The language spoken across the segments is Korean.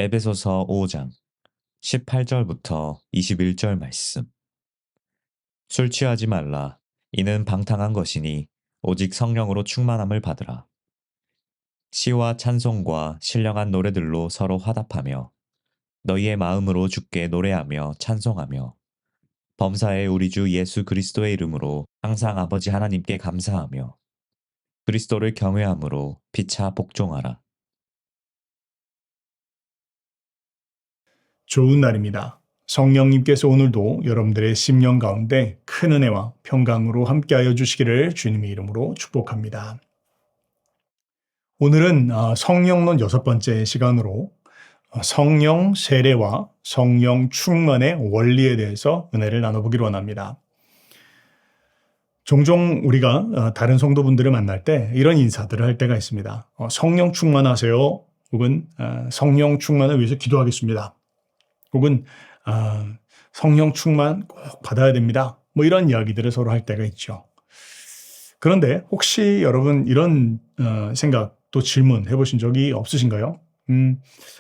에베소서 5장 18절부터 21절 말씀. 술 취하지 말라. 이는 방탕한 것이니 오직 성령으로 충만함을 받으라. 시와 찬송과 신령한 노래들로 서로 화답하며 너희의 마음으로 주께 노래하며 찬송하며 범사에 우리 주 예수 그리스도의 이름으로 항상 아버지 하나님께 감사하며 그리스도를 경외함으로 피차 복종하라. 좋은 날입니다. 성령님께서 오늘도 여러분들의 심령 가운데 큰 은혜와 평강으로 함께하여 주시기를 주님의 이름으로 축복합니다. 오늘은 성령론 6번째 시간으로 성령 세례와 성령 충만의 원리에 대해서 은혜를 나눠보기로 원합니다. 종종 우리가 다른 성도분들을 만날 때 이런 인사들을 할 때가 있습니다. 성령 충만하세요. 혹은 성령 충만을 위해서 기도하겠습니다. 혹은 성령 충만 꼭 받아야 됩니다. 뭐 이런 이야기들을 서로 할 때가 있죠. 그런데 혹시 여러분 이런 생각 또 질문 해보신 적이 없으신가요?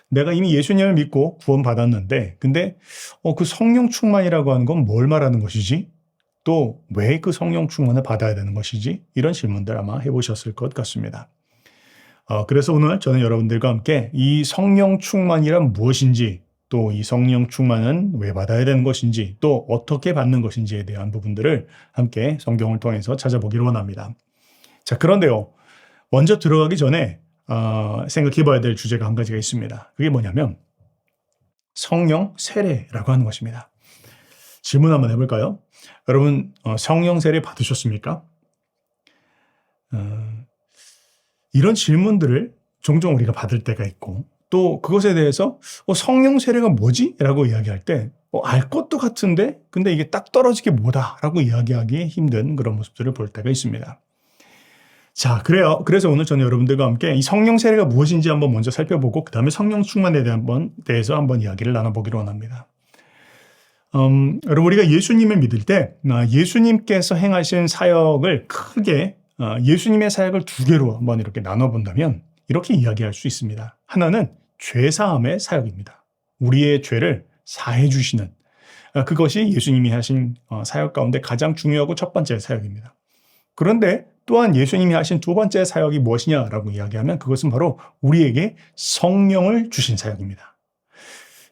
내가 이미 예수님을 믿고 구원 받았는데 근데 그 성령 충만이라고 하는 건 뭘 말하는 것이지? 또 왜 그 성령 충만을 받아야 되는 것이지? 이런 질문들 아마 해보셨을 것 같습니다. 그래서 오늘 저는 여러분들과 함께 이 성령 충만이란 무엇인지, 또 이 성령 충만은 왜 받아야 되는 것인지, 또 어떻게 받는 것인지에 대한 부분들을 함께 성경을 통해서 찾아보기로 원합니다. 자, 그런데요. 먼저 들어가기 전에 생각해 봐야 될 주제가 한 가지가 있습니다. 그게 뭐냐면 성령 세례라고 하는 것입니다. 질문 한번 해볼까요? 여러분 성령 세례 받으셨습니까? 이런 질문들을 종종 우리가 받을 때가 있고 또 그것에 대해서 성령 세례가 뭐지? 라고 이야기할 때 알 것도 같은데 근데 이게 딱 떨어지게 뭐다? 라고 이야기하기 힘든 그런 모습들을 볼 때가 있습니다. 자, 그래요. 그래서 오늘 저는 여러분들과 함께 이 성령 세례가 무엇인지 한번 먼저 살펴보고 그 다음에 성령 충만에 대해서 한번 이야기를 나눠보기로 원합니다. 여러분 우리가 예수님을 믿을 때 예수님께서 행하신 사역을 크게 예수님의 사역을 두 개로 한번 이렇게 나눠본다면 이렇게 이야기할 수 있습니다. 하나는 죄사함의 사역입니다. 우리의 죄를 사해 주시는 그것이 예수님이 하신 사역 가운데 가장 중요하고 첫 번째 사역입니다. 그런데 또한 예수님이 하신 두 번째 사역이 무엇이냐라고 이야기하면 그것은 바로 우리에게 성령을 주신 사역입니다.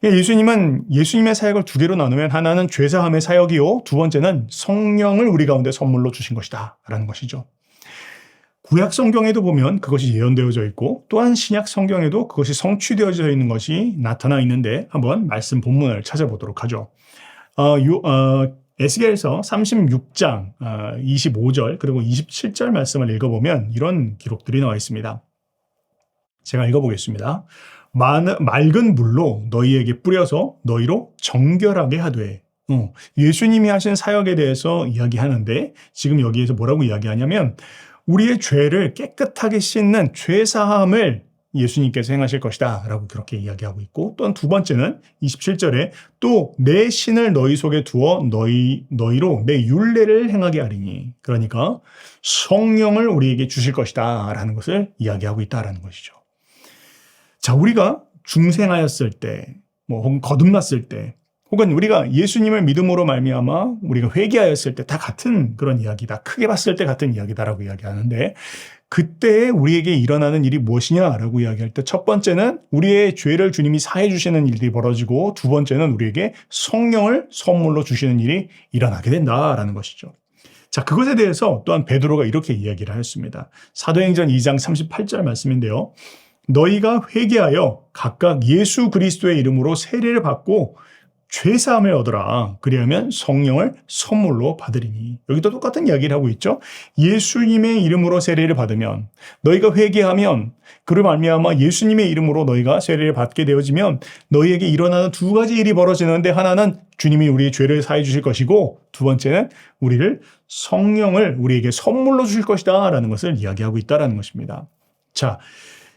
예수님은 예수님의 사역을 두 개로 나누면 하나는 죄사함의 사역이요, 두 번째는 성령을 우리 가운데 선물로 주신 것이다 라는 것이죠. 구약 성경에도 보면 그것이 예언되어져 있고 또한 신약 성경에도 그것이 성취되어져 있는 것이 나타나 있는데 한번 말씀 본문을 찾아보도록 하죠. 에스겔서 36장 25절 그리고 27절 말씀을 읽어보면 이런 기록들이 나와 있습니다. 제가 읽어보겠습니다. 맑은 물로 너희에게 뿌려서 너희로 정결하게 하되. 예수님이 하신 사역에 대해서 이야기하는데 지금 여기에서 뭐라고 이야기하냐면 우리의 죄를 깨끗하게 씻는 죄사함을 예수님께서 행하실 것이다 라고 그렇게 이야기하고 있고 또한 두 번째는 27절에 또 내 신을 너희 속에 두어 너희로 내 율례를 행하게 하리니, 그러니까 성령을 우리에게 주실 것이다 라는 것을 이야기하고 있다라는 것이죠. 자, 우리가 중생하였을 때, 혹은 거듭났을 때, 혹은 우리가 예수님을 믿음으로 말미암아 우리가 회개하였을 때 다 같은 그런 이야기다. 크게 봤을 때 같은 이야기다라고 이야기하는데 그때 우리에게 일어나는 일이 무엇이냐라고 이야기할 때 첫 번째는 우리의 죄를 주님이 사해 주시는 일이 벌어지고 두 번째는 우리에게 성령을 선물로 주시는 일이 일어나게 된다라는 것이죠. 자, 그것에 대해서 또한 베드로가 이렇게 이야기를 하였습니다. 사도행전 2장 38절 말씀인데요. 너희가 회개하여 각각 예수 그리스도의 이름으로 세례를 받고 죄사함을 얻으라. 그리하면 성령을 선물로 받으리니. 여기도 똑같은 이야기를 하고 있죠. 예수님의 이름으로 세례를 받으면, 너희가 회개하면, 그로 말미암아 예수님의 이름으로 너희가 세례를 받게 되어지면 너희에게 일어나는 두 가지 일이 벌어지는데 하나는 주님이 우리의 죄를 사해 주실 것이고 두 번째는 성령을 우리에게 선물로 주실 것이다 라는 것을 이야기하고 있다는 것입니다. 자,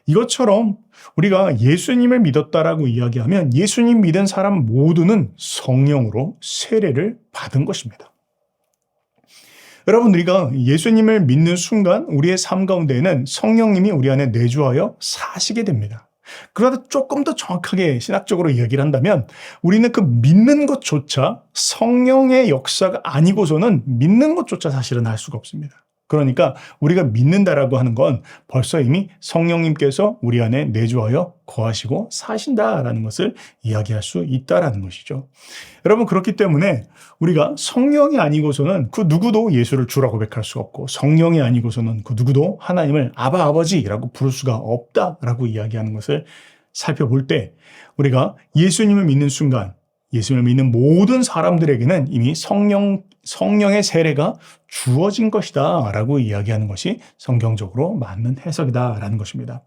이것처럼 우리가 예수님을 믿었다라고 이야기하면 예수님 믿은 사람 모두는 성령으로 세례를 받은 것입니다. 여러분, 우리가 예수님을 믿는 순간 우리의 삶 가운데에는 성령님이 우리 안에 내주하여 사시게 됩니다. 그러다 조금 더 정확하게 신학적으로 이야기를 한다면 우리는 그 믿는 것조차 성령의 역사가 아니고서는 믿는 것조차 사실은 할 수가 없습니다. 그러니까 우리가 믿는다라고 하는 건 벌써 이미 성령님께서 우리 안에 내주하여 거하시고 사신다라는 것을 이야기할 수 있다라는 것이죠. 여러분, 그렇기 때문에 우리가 성령이 아니고서는 그 누구도 예수를 주라고 고백할 수가 없고, 성령이 아니고서는 그 누구도 하나님을 아바 아버지라고 부를 수가 없다라고 이야기하는 것을 살펴볼 때, 우리가 예수님을 믿는 순간 예수님을 믿는 모든 사람들에게는 이미 성령의 세례가 주어진 것이다 라고 이야기하는 것이 성경적으로 맞는 해석이다 라는 것입니다.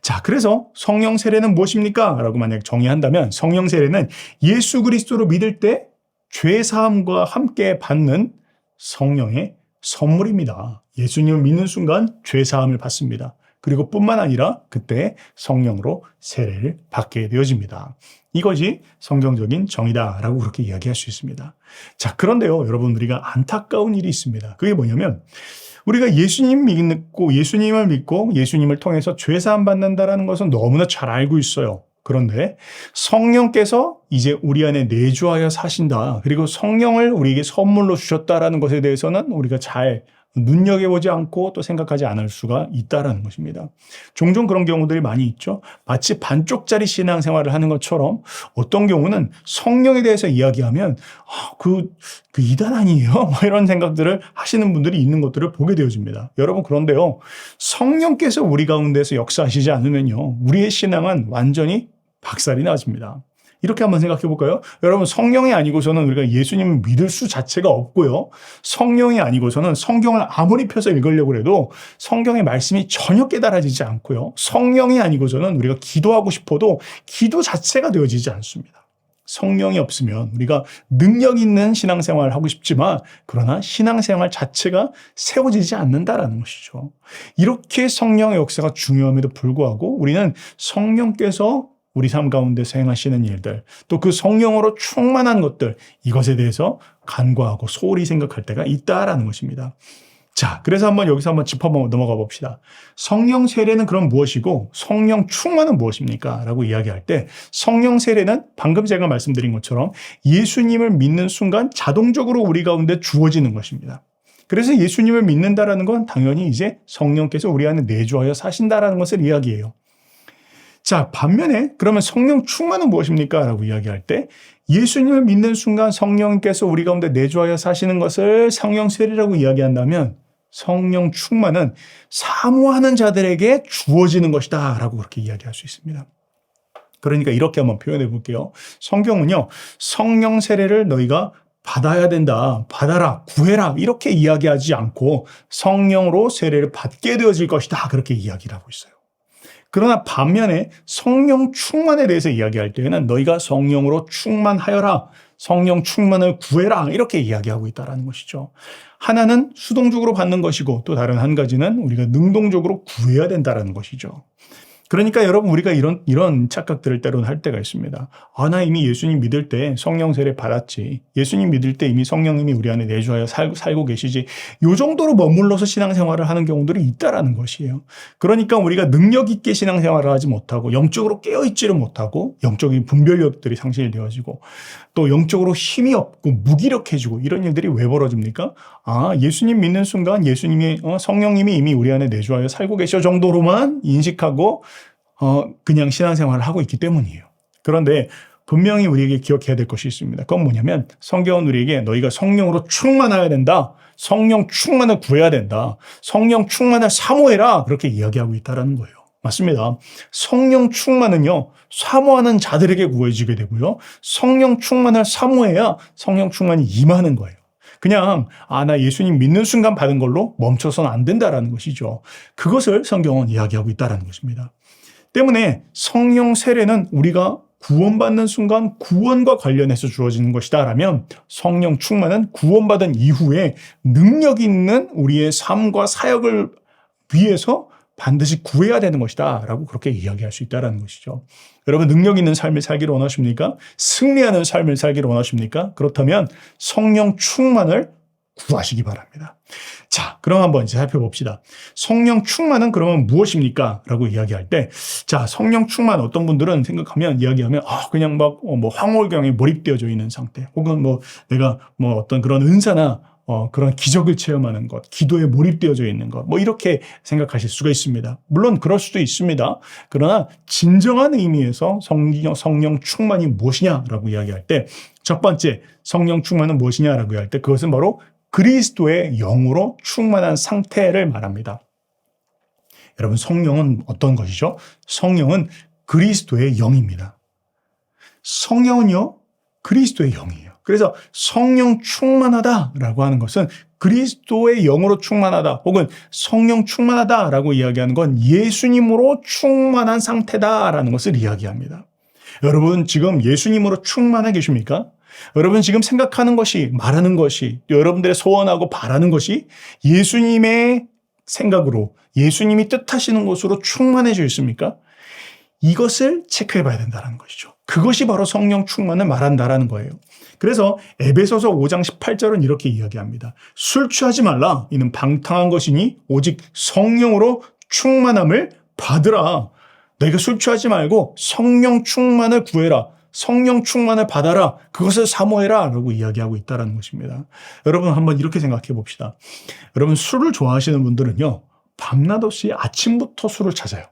자, 그래서 성령 세례는 무엇입니까? 라고 만약 정의한다면 성령 세례는 예수 그리스도를 믿을 때 죄사함과 함께 받는 성령의 선물입니다. 예수님을 믿는 순간 죄사함을 받습니다. 그리고 뿐만 아니라 그때 성령으로 세례를 받게 되어집니다. 이것이 성경적인 정의다라고 그렇게 이야기할 수 있습니다. 자, 그런데요, 여러분, 우리가 안타까운 일이 있습니다. 그게 뭐냐면 우리가 예수님을 믿고 예수님을 통해서 죄사함 받는다라는 것은 너무나 잘 알고 있어요. 그런데 성령께서 이제 우리 안에 내주하여 사신다. 그리고 성령을 우리에게 선물로 주셨다라는 것에 대해서는 우리가 잘 눈여겨보지 않고 또 생각하지 않을 수가 있다라는 것입니다. 종종 그런 경우들이 많이 있죠. 마치 반쪽짜리 신앙생활을 하는 것처럼 어떤 경우는 성령에 대해서 이야기하면 그 이단 아니에요? 뭐 이런 생각들을 하시는 분들이 있는 것들을 보게 되어집니다. 여러분, 그런데요, 성령께서 우리 가운데서 역사하시지 않으면요, 우리의 신앙은 완전히 박살이 나집니다. 이렇게 한번 생각해 볼까요? 여러분, 성령이 아니고서는 우리가 예수님을 믿을 수 자체가 없고요. 성령이 아니고서는 성경을 아무리 펴서 읽으려고 해도 성경의 말씀이 전혀 깨달아지지 않고요. 성령이 아니고서는 우리가 기도하고 싶어도 기도 자체가 되어지지 않습니다. 성령이 없으면 우리가 능력 있는 신앙생활을 하고 싶지만 그러나 신앙생활 자체가 세워지지 않는다라는 것이죠. 이렇게 성령의 역사가 중요함에도 불구하고 우리는 성령께서 우리 삶 가운데서 행하시는 일들, 또 그 성령으로 충만한 것들, 이것에 대해서 간과하고 소홀히 생각할 때가 있다라는 것입니다. 자, 그래서 여기서 한번 짚어 넘어가 봅시다. 성령 세례는 그럼 무엇이고 성령 충만은 무엇입니까? 라고 이야기할 때 성령 세례는 방금 제가 말씀드린 것처럼 예수님을 믿는 순간 자동적으로 우리 가운데 주어지는 것입니다. 그래서 예수님을 믿는다라는 건 당연히 이제 성령께서 우리 안에 내주하여 사신다라는 것을 이야기해요. 자, 반면에 그러면 성령 충만은 무엇입니까? 라고 이야기할 때 예수님을 믿는 순간 성령께서 우리 가운데 내주하여 사시는 것을 성령 세례라고 이야기한다면 성령 충만은 사모하는 자들에게 주어지는 것이다 라고 그렇게 이야기할 수 있습니다. 그러니까 이렇게 한번 표현해 볼게요. 성경은요, 성령 세례를 너희가 받아야 된다, 받아라, 구해라 이렇게 이야기하지 않고 성령으로 세례를 받게 되어질 것이다 그렇게 이야기를 하고 있어요. 그러나 반면에 성령 충만에 대해서 이야기할 때에는 너희가 성령으로 충만하여라, 성령 충만을 구해라 이렇게 이야기하고 있다는 것이죠. 하나는 수동적으로 받는 것이고 또 다른 한 가지는 우리가 능동적으로 구해야 된다는 것이죠. 그러니까 여러분, 우리가 이런 착각들을 때로는 할 때가 있습니다. 나 이미 예수님 믿을 때 성령 세례 받았지. 예수님 믿을 때 이미 성령님이 우리 안에 내주하여 살고 계시지. 요 정도로 머물러서 신앙생활을 하는 경우들이 있다라는 것이에요. 그러니까 우리가 능력 있게 신앙생활을 하지 못하고 영적으로 깨어있지를 못하고 영적인 분별력들이 상실되어지고 또 영적으로 힘이 없고 무기력해지고 이런 일들이 왜 벌어집니까? 예수님 믿는 순간 성령님이 이미 우리 안에 내주하여 살고 계셔 정도로만 인식하고 그냥 신앙생활을 하고 있기 때문이에요. 그런데 분명히 우리에게 기억해야 될 것이 있습니다. 그건 뭐냐면 성경은 우리에게 너희가 성령으로 충만해야 된다. 성령 충만을 구해야 된다. 성령 충만을 사모해라. 그렇게 이야기하고 있다는 거예요. 맞습니다. 성령 충만은요, 사모하는 자들에게 구해지게 되고요. 성령 충만을 사모해야 성령 충만이 임하는 거예요. 그냥 나 예수님 믿는 순간 받은 걸로 멈춰서는 안 된다라는 것이죠. 그것을 성경은 이야기하고 있다는 것입니다. 때문에 성령 세례는 우리가 구원받는 순간 구원과 관련해서 주어지는 것이다 라면 성령 충만은 구원받은 이후에 능력 있는 우리의 삶과 사역을 위해서 반드시 구해야 되는 것이다 라고 그렇게 이야기할 수 있다는 것이죠. 여러분, 능력 있는 삶을 살기를 원하십니까? 승리하는 삶을 살기를 원하십니까? 그렇다면 성령 충만을 구하시기 바랍니다. 자, 그럼 한번 이제 살펴봅시다. 성령 충만은 그러면 무엇입니까? 라고 이야기할 때, 자, 성령 충만 어떤 분들은 생각하면, 이야기하면, 그냥 막, 황홀경에 몰입되어져 있는 상태, 혹은 내가 어떤 그런 은사나 그런 기적을 체험하는 것, 기도에 몰입되어져 있는 것, 이렇게 생각하실 수가 있습니다. 물론 그럴 수도 있습니다. 그러나 진정한 의미에서 성령 충만이 무엇이냐라고 이야기할 때, 첫 번째 성령 충만은 무엇이냐라고 할 때 그것은 바로 그리스도의 영으로 충만한 상태를 말합니다. 여러분, 성령은 어떤 것이죠? 성령은 그리스도의 영입니다. 성령은요, 그리스도의 영이에요. 그래서 성령 충만하다라고 하는 것은 그리스도의 영으로 충만하다, 혹은 성령 충만하다라고 이야기하는 건 예수님으로 충만한 상태다라는 것을 이야기합니다. 여러분, 지금 예수님으로 충만해 계십니까? 여러분, 지금 생각하는 것이, 말하는 것이, 여러분들의 소원하고 바라는 것이 예수님의 생각으로, 예수님이 뜻하시는 것으로 충만해져 있습니까? 이것을 체크해 봐야 된다는 것이죠. 그것이 바로 성령 충만을 말한다라는 거예요. 그래서 에베소서 5장 18절은 이렇게 이야기합니다. 술 취하지 말라. 이는 방탕한 것이니 오직 성령으로 충만함을 받으라. 너희가 술 취하지 말고 성령 충만을 구해라. 성령 충만을 받아라. 그것을 사모해라. 라고 이야기하고 있다는 것입니다. 여러분, 한번 이렇게 생각해 봅시다. 여러분, 술을 좋아하시는 분들은요, 밤낮 없이 아침부터 술을 찾아요.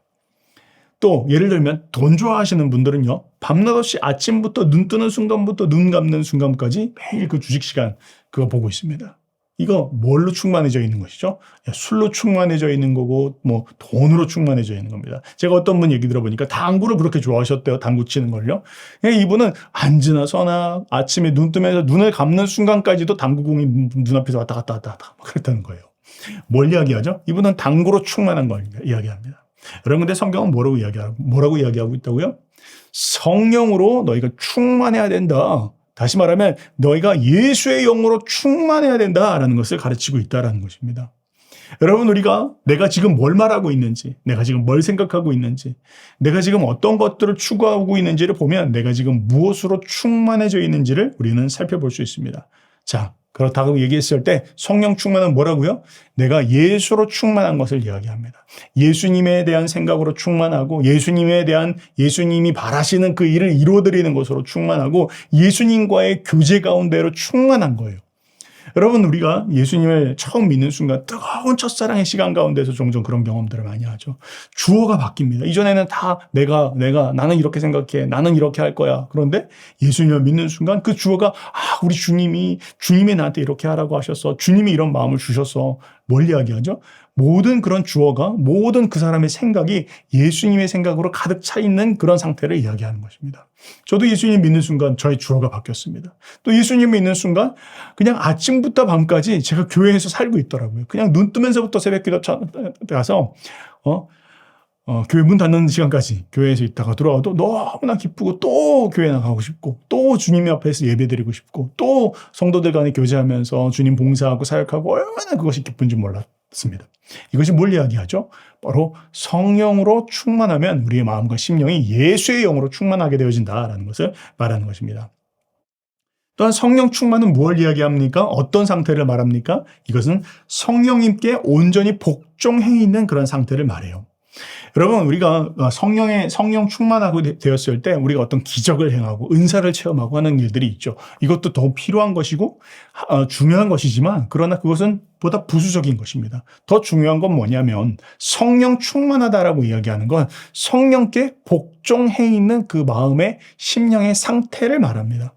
또 예를 들면 돈 좋아하시는 분들은요, 밤낮 없이 아침부터 눈 뜨는 순간부터 눈 감는 순간까지 매일 그 주식 시간 그거 보고 있습니다. 이거 뭘로 충만해져 있는 것이죠? 술로 충만해져 있는 거고, 돈으로 충만해져 있는 겁니다. 제가 어떤 분 얘기 들어보니까 당구를 그렇게 좋아하셨대요. 당구 치는 걸요. 이분은 앉으나 서나 아침에 눈 뜨면서 눈을 감는 순간까지도 당구공이 눈앞에서 왔다 갔다 그랬다는 거예요. 뭘 이야기하죠? 이분은 당구로 충만한 걸 이야기합니다. 여러분, 근데 성경은 뭐라고 이야기하고 있다고요? 성령으로 너희가 충만해야 된다. 다시 말하면 너희가 예수의 영으로 충만해야 된다라는 것을 가르치고 있다라는 것입니다. 여러분, 내가 지금 뭘 말하고 있는지, 내가 지금 뭘 생각하고 있는지, 내가 지금 어떤 것들을 추구하고 있는지를 보면 내가 지금 무엇으로 충만해져 있는지를 우리는 살펴볼 수 있습니다. 자, 그렇다고 얘기했을 때 성령 충만은 뭐라고요? 내가 예수로 충만한 것을 이야기합니다. 예수님에 대한 생각으로 충만하고, 예수님이 바라시는 그 일을 이루어드리는 것으로 충만하고, 예수님과의 교제 가운데로 충만한 거예요. 여러분, 우리가 예수님을 처음 믿는 순간 뜨거운 첫사랑의 시간 가운데서 종종 그런 경험들을 많이 하죠. 주어가 바뀝니다. 이전에는 다 나는 이렇게 생각해, 나는 이렇게 할 거야. 그런데 예수님을 믿는 순간 그 주어가 우리 주님이 나한테 이렇게 하라고 하셨어. 주님이 이런 마음을 주셨어. 뭘 이야기하죠? 모든 그런 주어가, 모든 그 사람의 생각이 예수님의 생각으로 가득 차 있는 그런 상태를 이야기하는 것입니다. 저도 예수님 믿는 순간 저의 주어가 바뀌었습니다. 또 예수님 믿는 순간 그냥 아침부터 밤까지 제가 교회에서 살고 있더라고요. 그냥 눈 뜨면서부터 새벽기도 가서 교회 문 닫는 시간까지 교회에서 있다가 들어와도 너무나 기쁘고, 또 교회 나가고 싶고, 또 주님 앞에서 예배드리고 싶고, 또 성도들 간에 교제하면서 주님 봉사하고 사역하고, 얼마나 그것이 기쁜지 몰랐습니다. 이것이 뭘 이야기하죠? 바로 성령으로 충만하면 우리의 마음과 심령이 예수의 영으로 충만하게 되어진다라는 것을 말하는 것입니다. 또한 성령 충만은 무엇을 이야기합니까? 어떤 상태를 말합니까? 이것은 성령님께 온전히 복종해 있는 그런 상태를 말해요. 여러분, 우리가 성령 충만하고 되었을 때 우리가 어떤 기적을 행하고 은사를 체험하고 하는 일들이 있죠. 이것도 더 필요한 것이고 중요한 것이지만, 그러나 그것은 보다 부수적인 것입니다. 더 중요한 건 뭐냐면 성령 충만하다라고 이야기하는 건 성령께 복종해 있는 그 마음의 심령의 상태를 말합니다.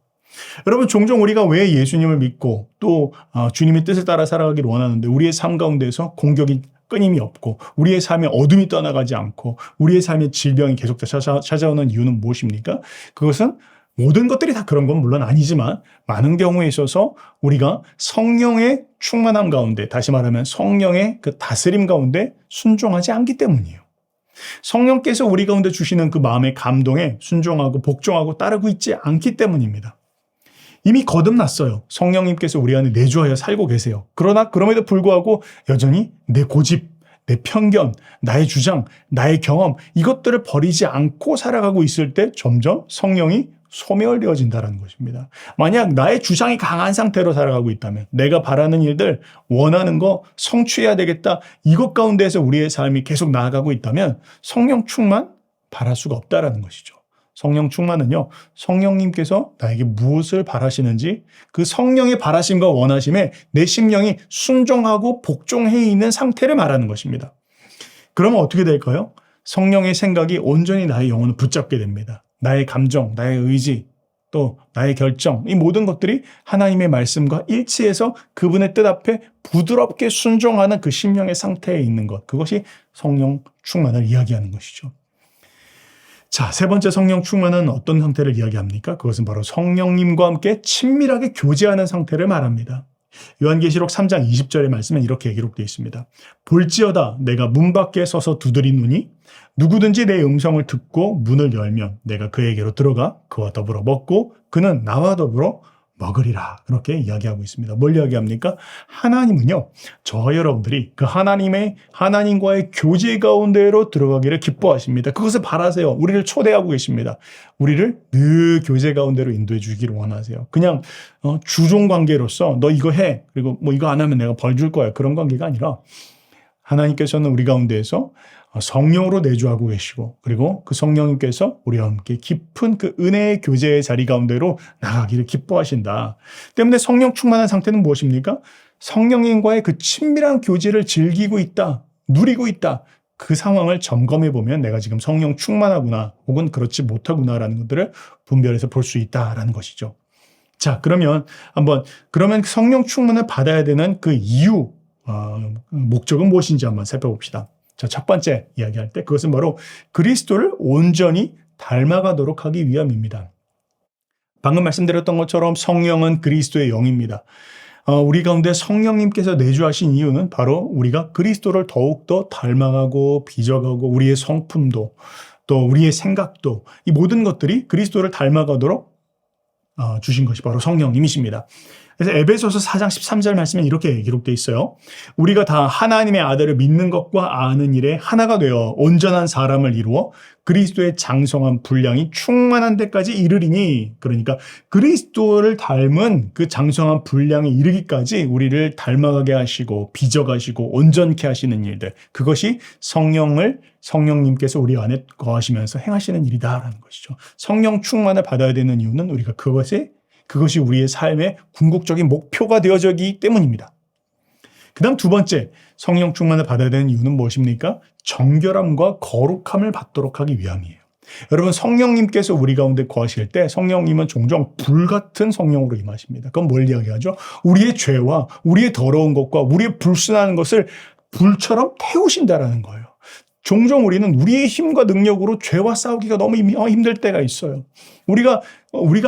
여러분, 종종 우리가 왜 예수님을 믿고 또 주님의 뜻을 따라 살아가기를 원하는데 우리의 삶 가운데서 공격이 끊임이 없고, 우리의 삶에 어둠이 떠나가지 않고, 우리의 삶에 질병이 계속 찾아오는 이유는 무엇입니까? 그것은 모든 것들이 다 그런 건 물론 아니지만 많은 경우에 있어서 우리가 성령의 충만함 가운데, 다시 말하면 성령의 그 다스림 가운데 순종하지 않기 때문이에요. 성령께서 우리 가운데 주시는 그 마음의 감동에 순종하고 복종하고 따르고 있지 않기 때문입니다. 이미 거듭났어요. 성령님께서 우리 안에 내주하여 살고 계세요. 그러나 그럼에도 불구하고 여전히 내 고집, 내 편견, 나의 주장, 나의 경험, 이것들을 버리지 않고 살아가고 있을 때 점점 성령이 소멸되어진다는 것입니다. 만약 나의 주장이 강한 상태로 살아가고 있다면 내가 바라는 일들, 원하는 거 성취해야 되겠다. 이것 가운데에서 우리의 삶이 계속 나아가고 있다면 성령 충만 바랄 수가 없다라는 것이죠. 성령 충만은요, 성령님께서 나에게 무엇을 바라시는지 그 성령의 바라심과 원하심에 내 심령이 순종하고 복종해 있는 상태를 말하는 것입니다. 그러면 어떻게 될까요? 성령의 생각이 온전히 나의 영혼을 붙잡게 됩니다. 나의 감정, 나의 의지, 또 나의 결정, 이 모든 것들이 하나님의 말씀과 일치해서 그분의 뜻 앞에 부드럽게 순종하는 그 심령의 상태에 있는 것. 그것이 성령 충만을 이야기하는 것이죠. 자, 세 번째 성령 충만은 어떤 상태를 이야기합니까? 그것은 바로 성령님과 함께 친밀하게 교제하는 상태를 말합니다. 요한계시록 3장 20절의 말씀은 이렇게 기록되어 있습니다. 볼지어다 내가 문 밖에 서서 두드리노니 누구든지 내 음성을 듣고 문을 열면 내가 그에게로 들어가 그와 더불어 먹고 그는 나와 더불어 먹으리라. 그렇게 이야기하고 있습니다. 뭘 이야기합니까? 하나님은요, 저와 여러분들이 그 하나님과의 교제 가운데로 들어가기를 기뻐하십니다. 그것을 바라세요. 우리를 초대하고 계십니다. 우리를 늘 교제 가운데로 인도해 주기를 원하세요. 그냥 주종 관계로서 너 이거 해. 그리고 뭐 이거 안 하면 내가 벌 줄 거야. 그런 관계가 아니라 하나님께서는 우리 가운데에서 성령으로 내주하고 계시고 그리고 그 성령님께서 우리와 함께 깊은 그 은혜의 교제의 자리 가운데로 나가기를 기뻐하신다. 때문에 성령 충만한 상태는 무엇입니까? 성령님과의 그 친밀한 교제를 즐기고 있다, 누리고 있다. 그 상황을 점검해 보면 내가 지금 성령 충만하구나 혹은 그렇지 못하구나라는 것들을 분별해서 볼 수 있다라는 것이죠. 자, 그러면 성령 충만을 받아야 되는 그 이유, 목적은 무엇인지 한번 살펴봅시다. 자, 첫 번째 이야기할 때 그것은 바로 그리스도를 온전히 닮아가도록 하기 위함입니다. 방금 말씀드렸던 것처럼 성령은 그리스도의 영입니다. 우리 가운데 성령님께서 내주하신 이유는 바로 우리가 그리스도를 더욱더 닮아가고 빚어가고 우리의 성품도 또 우리의 생각도 이 모든 것들이 그리스도를 닮아가도록 주신 것이 바로 성령님이십니다. 그래서 에베소서 4장 13절 말씀에 이렇게 기록되어 있어요. 우리가 다 하나님의 아들을 믿는 것과 아는 일에 하나가 되어 온전한 사람을 이루어 그리스도의 장성한 분량이 충만한 데까지 이르리니, 그러니까 그리스도를 닮은 그 장성한 분량에 이르기까지 우리를 닮아가게 하시고 빚어가시고 온전케 하시는 일들, 그것이 성령님께서 우리 안에 거하시면서 행하시는 일이다라는 것이죠. 성령 충만을 받아야 되는 이유는 우리가 그것이 우리의 삶의 궁극적인 목표가 되어지기 때문입니다. 그 다음 두 번째, 성령 충만을 받아야 되는 이유는 무엇입니까? 정결함과 거룩함을 받도록 하기 위함이에요. 여러분, 성령님께서 우리 가운데 거하실 때 성령님은 종종 불같은 성령으로 임하십니다. 그건 뭘 이야기하죠? 우리의 죄와 우리의 더러운 것과 우리의 불순한 것을 불처럼 태우신다라는 거예요. 종종 우리는 우리의 힘과 능력으로 죄와 싸우기가 너무 힘들 때가 있어요. 우리가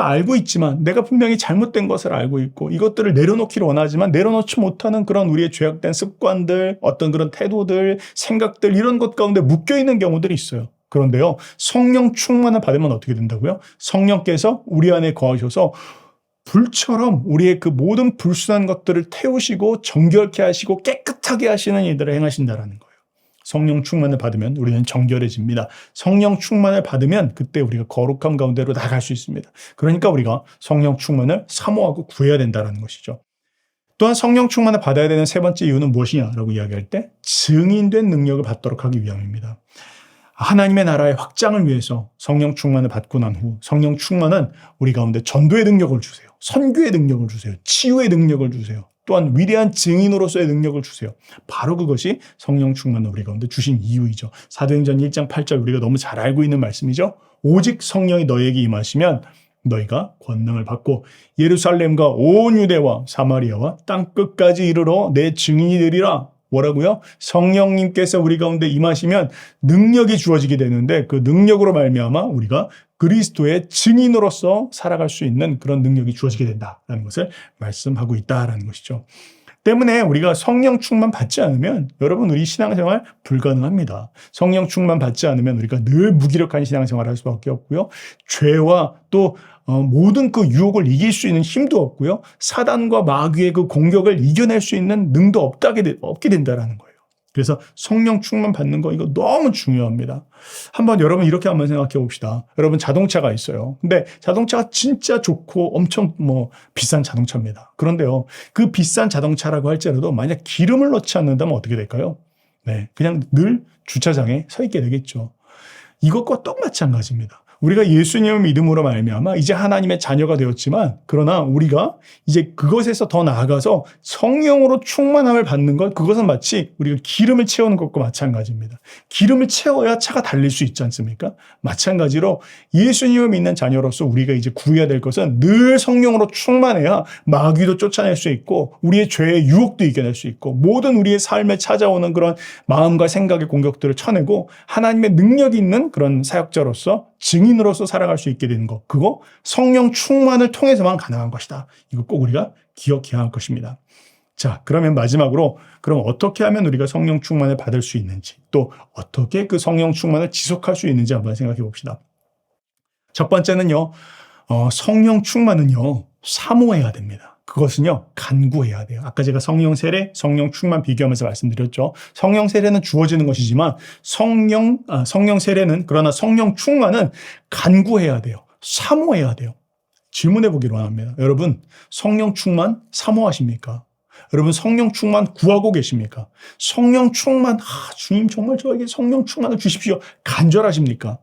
알고 있지만 내가 분명히 잘못된 것을 알고 있고 이것들을 내려놓기를 원하지만 내려놓지 못하는 그런 우리의 죄악된 습관들, 어떤 그런 태도들, 생각들 이런 것 가운데 묶여있는 경우들이 있어요. 그런데요, 성령 충만을 받으면 어떻게 된다고요? 성령께서 우리 안에 거하셔서 불처럼 우리의 그 모든 불순한 것들을 태우시고 정결케 하시고 깨끗하게 하시는 일들을 행하신다라는 거예요. 성령 충만을 받으면 우리는 정결해집니다. 성령 충만을 받으면 그때 우리가 거룩함 가운데로 나갈 수 있습니다. 그러니까 우리가 성령 충만을 사모하고 구해야 된다는 것이죠. 또한 성령 충만을 받아야 되는 세 번째 이유는 무엇이냐라고 이야기할 때 증인된 능력을 받도록 하기 위함입니다. 하나님의 나라의 확장을 위해서 성령 충만을 받고 난 후 성령 충만은 우리 가운데 전도의 능력을 주세요. 선교의 능력을 주세요. 치유의 능력을 주세요. 또한 위대한 증인으로서의 능력을 주세요. 바로 그것이 성령 충만을 우리 가운데 주신 이유이죠. 사도행전 1장 8절 우리가 너무 잘 알고 있는 말씀이죠. 오직 성령이 너에게 임하시면 너희가 권능을 받고 예루살렘과 온 유대와 사마리아와 땅끝까지 이르러 내 증인이 되리라. 뭐라고요? 성령님께서 우리 가운데 임하시면 능력이 주어지게 되는데 그 능력으로 말미암아 우리가 그리스도의 증인으로서 살아갈 수 있는 그런 능력이 주어지게 된다라는 것을 말씀하고 있다라는 것이죠. 때문에 우리가 성령 충만 받지 않으면 여러분 우리 신앙생활 불가능합니다. 성령 충만 받지 않으면 우리가 늘 무기력한 신앙생활을 할 수밖에 없고요. 죄와 또 모든 그 유혹을 이길 수 있는 힘도 없고요. 사단과 마귀의 그 공격을 이겨낼 수 있는 능도 없게 된다라는 거예요. 그래서 성령 충만 받는 거 이거 너무 중요합니다. 한번 여러분 이렇게 한번 생각해 봅시다. 여러분 자동차가 있어요. 근데 자동차가 진짜 좋고 엄청 비싼 자동차입니다. 그런데요, 그 비싼 자동차라고 할지라도 만약 기름을 넣지 않는다면 어떻게 될까요? 네, 그냥 늘 주차장에 서 있게 되겠죠. 이것과 똑마찬가지입니다. 우리가 예수님을 믿음으로 말미암아 이제 하나님의 자녀가 되었지만, 그러나 우리가 이제 그것에서 더 나아가서 성령으로 충만함을 받는 것, 그것은 마치 우리가 기름을 채우는 것과 마찬가지입니다. 기름을 채워야 차가 달릴 수 있지 않습니까? 마찬가지로 예수님을 믿는 자녀로서 우리가 이제 구해야 될 것은 늘 성령으로 충만해야 마귀도 쫓아낼 수 있고 우리의 죄의 유혹도 이겨낼 수 있고 모든 우리의 삶에 찾아오는 그런 마음과 생각의 공격들을 쳐내고 하나님의 능력이 있는 그런 사역자로서 증인으로서 살아갈 수 있게 되는 것, 그거 성령 충만을 통해서만 가능한 것이다. 이거 꼭 우리가 기억해야 할 것입니다. 자, 그러면 마지막으로 그럼 어떻게 하면 우리가 성령 충만을 받을 수 있는지, 또 어떻게 그 성령 충만을 지속할 수 있는지 한번 생각해 봅시다. 첫 번째는요, 성령 충만은요, 사모해야 됩니다. 그것은요, 간구해야 돼요. 아까 제가 성령 세례, 성령 충만 비교하면서 말씀드렸죠. 성령 세례는 주어지는 것이지만 성령 세례는, 그러나 성령 충만은 간구해야 돼요. 사모해야 돼요. 질문해 보기로 합니다. 여러분, 성령 충만 사모하십니까? 여러분, 성령 충만 구하고 계십니까? 성령 충만, 주님 정말 저에게 성령 충만을 주십시오. 간절하십니까?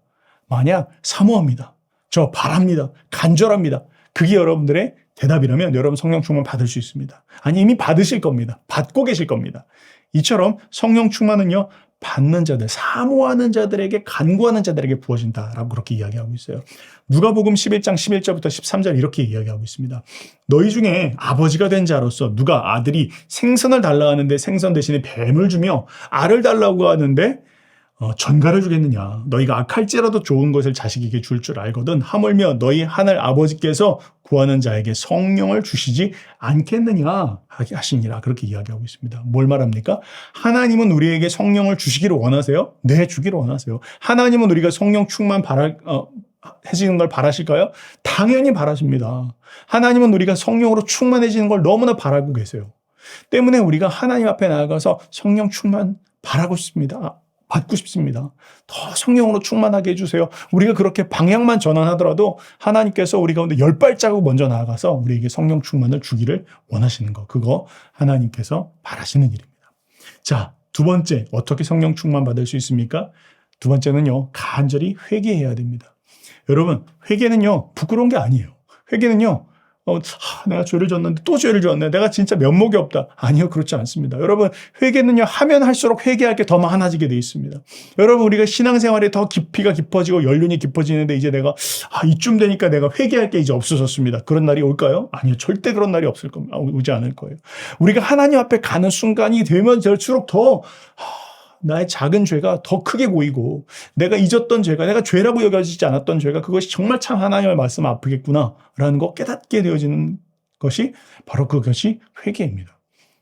만약 사모합니다. 저 바랍니다. 간절합니다. 그게 여러분들의 대답이라면 여러분 성령 충만 받을 수 있습니다. 아니, 이미 받으실 겁니다. 받고 계실 겁니다. 이처럼 성령 충만은요, 받는 자들, 사모하는 자들에게, 간구하는 자들에게 부어진다라고 그렇게 이야기하고 있어요. 누가복음 11장 11절부터 13절 이렇게 이야기하고 있습니다. 너희 중에 아버지가 된 자로서 누가 아들이 생선을 달라 하는데 생선 대신에 뱀을 주며 알을 달라고 하는데 전갈을 주겠느냐. 너희가 악할지라도 좋은 것을 자식에게 줄 줄 알거든 하물며 너희 하늘 아버지께서 구하는 자에게 성령을 주시지 않겠느냐 하시니라. 그렇게 이야기하고 있습니다. 뭘 말합니까? 하나님은 우리에게 성령을 주시기를 원하세요? 네, 주기를 원하세요. 하나님은 우리가 성령 충만 해지는 걸 바라실까요? 당연히 바라십니다. 하나님은 우리가 성령으로 충만해지는 걸 너무나 바라고 계세요. 때문에 우리가 하나님 앞에 나아가서 성령 충만 바라고 싶습니다. 받고 싶습니다. 더 성령으로 충만하게 해주세요. 우리가 그렇게 방향만 전환하더라도 하나님께서 우리 가운데 10발자국 먼저 나아가서 우리에게 성령 충만을 주기를 원하시는 거, 그거 하나님께서 바라시는 일입니다. 자, 두 번째, 어떻게 성령 충만 받을 수 있습니까? 두 번째는요, 간절히 회개해야 됩니다. 여러분, 회개는요, 부끄러운 게 아니에요. 회개는요, 내가 죄를 졌는데 또 죄를 졌네. 내가 진짜 면목이 없다. 아니요, 그렇지 않습니다. 여러분, 회개는요, 하면 할수록 회개할 게 더 많아지게 돼 있습니다. 여러분, 우리가 신앙생활에 더 깊이가 깊어지고 연륜이 깊어지는데 이제 내가 이쯤 되니까 내가 회개할 게 이제 없어졌습니다. 그런 날이 올까요? 아니요, 절대 그런 날이 없을 겁니다. 오지 않을 거예요. 우리가 하나님 앞에 가는 순간이 되면 될수록 더 나의 작은 죄가 더 크게 보이고 내가 잊었던 죄가, 내가 죄라고 여겨지지 않았던 죄가 그것이 정말 참 하나님의 말씀 아프겠구나라는 거 깨닫게 되어지는 것이 바로 그것이 회개입니다.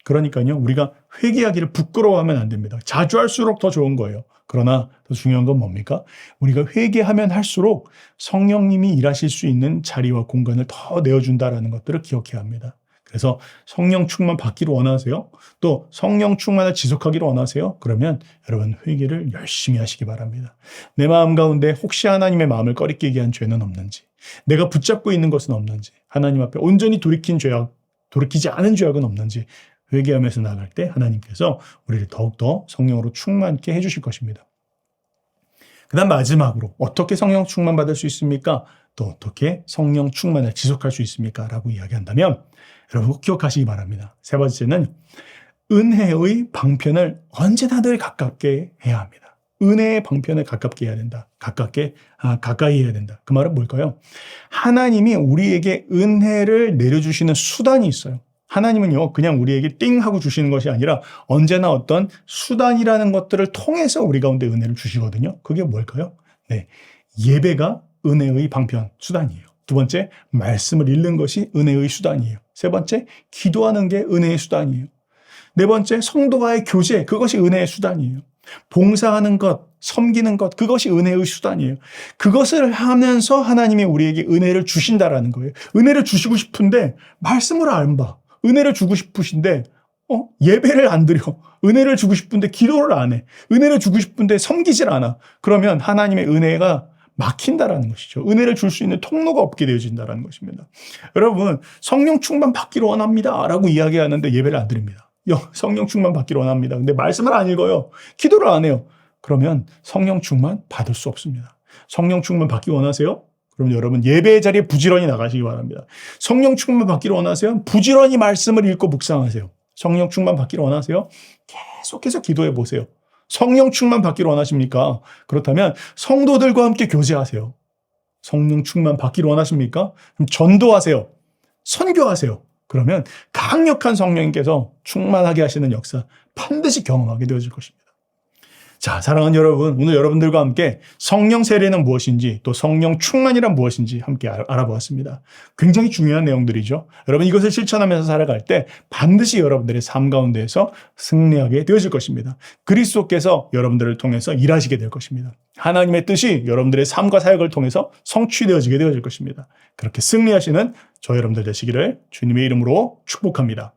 그러니까요, 우리가 회개하기를 부끄러워하면 안 됩니다. 자주 할수록 더 좋은 거예요. 그러나 더 중요한 건 뭡니까? 우리가 회개하면 할수록 성령님이 일하실 수 있는 자리와 공간을 더 내어준다라는 것들을 기억해야 합니다. 그래서 성령 충만 받기를 원하세요? 또 성령 충만을 지속하기를 원하세요? 그러면 여러분 회개를 열심히 하시기 바랍니다. 내 마음 가운데 혹시 하나님의 마음을 꺼리끼게 한 죄는 없는지, 내가 붙잡고 있는 것은 없는지, 하나님 앞에 온전히 돌이키지 않은 죄악은 없는지 회개하면서 나갈 때 하나님께서 우리를 더욱더 성령으로 충만케 해주실 것입니다. 그 다음 마지막으로 어떻게 성령 충만 받을 수 있습니까? 또 어떻게 성령 충만을 지속할 수 있습니까? 라고 이야기한다면 여러분 꼭 기억하시기 바랍니다. 세 번째는 은혜의 방편을 언제나 늘 가깝게 해야 합니다. 은혜의 방편을 가깝게 해야 된다. 가까이 해야 된다. 그 말은 뭘까요? 하나님이 우리에게 은혜를 내려주시는 수단이 있어요. 하나님은요, 그냥 우리에게 띵 하고 주시는 것이 아니라 언제나 어떤 수단이라는 것들을 통해서 우리 가운데 은혜를 주시거든요. 그게 뭘까요? 네, 예배가 은혜의 방편, 수단이에요. 두 번째, 말씀을 읽는 것이 은혜의 수단이에요. 세 번째, 기도하는 게 은혜의 수단이에요. 네 번째, 성도와의 교제, 그것이 은혜의 수단이에요. 봉사하는 것, 섬기는 것, 그것이 은혜의 수단이에요. 그것을 하면서 하나님이 우리에게 은혜를 주신다라는 거예요. 은혜를 주시고 싶은데 말씀을 안 봐. 은혜를 주고 싶으신데 예배를 안 드려. 은혜를 주고 싶은데 기도를 안 해. 은혜를 주고 싶은데 섬기질 않아. 그러면 하나님의 은혜가 막힌다라는 것이죠. 은혜를 줄 수 있는 통로가 없게 되어진다라는 것입니다. 여러분, 성령 충만 받기를 원합니다. 라고 이야기하는데 예배를 안 드립니다. 성령 충만 받기를 원합니다. 근데 말씀을 안 읽어요. 기도를 안 해요. 그러면 성령 충만 받을 수 없습니다. 성령 충만 받기 원하세요? 그럼 여러분 예배의 자리에 부지런히 나가시기 바랍니다. 성령 충만 받기를 원하세요? 부지런히 말씀을 읽고 묵상하세요. 성령 충만 받기를 원하세요? 계속해서 기도해 보세요. 성령 충만 받기를 원하십니까? 그렇다면 성도들과 함께 교제하세요. 성령 충만 받기를 원하십니까? 그럼 전도하세요. 선교하세요. 그러면 강력한 성령님께서 충만하게 하시는 역사 반드시 경험하게 되어질 것입니다. 자, 사랑하는 여러분, 오늘 여러분들과 함께 성령 세례는 무엇인지 또 성령 충만이란 무엇인지 함께 알아보았습니다. 굉장히 중요한 내용들이죠. 여러분 이것을 실천하면서 살아갈 때 반드시 여러분들의 삶 가운데에서 승리하게 되어질 것입니다. 그리스도께서 여러분들을 통해서 일하시게 될 것입니다. 하나님의 뜻이 여러분들의 삶과 사역을 통해서 성취되어지게 되어질 것입니다. 그렇게 승리하시는 저 여러분들 되시기를 주님의 이름으로 축복합니다.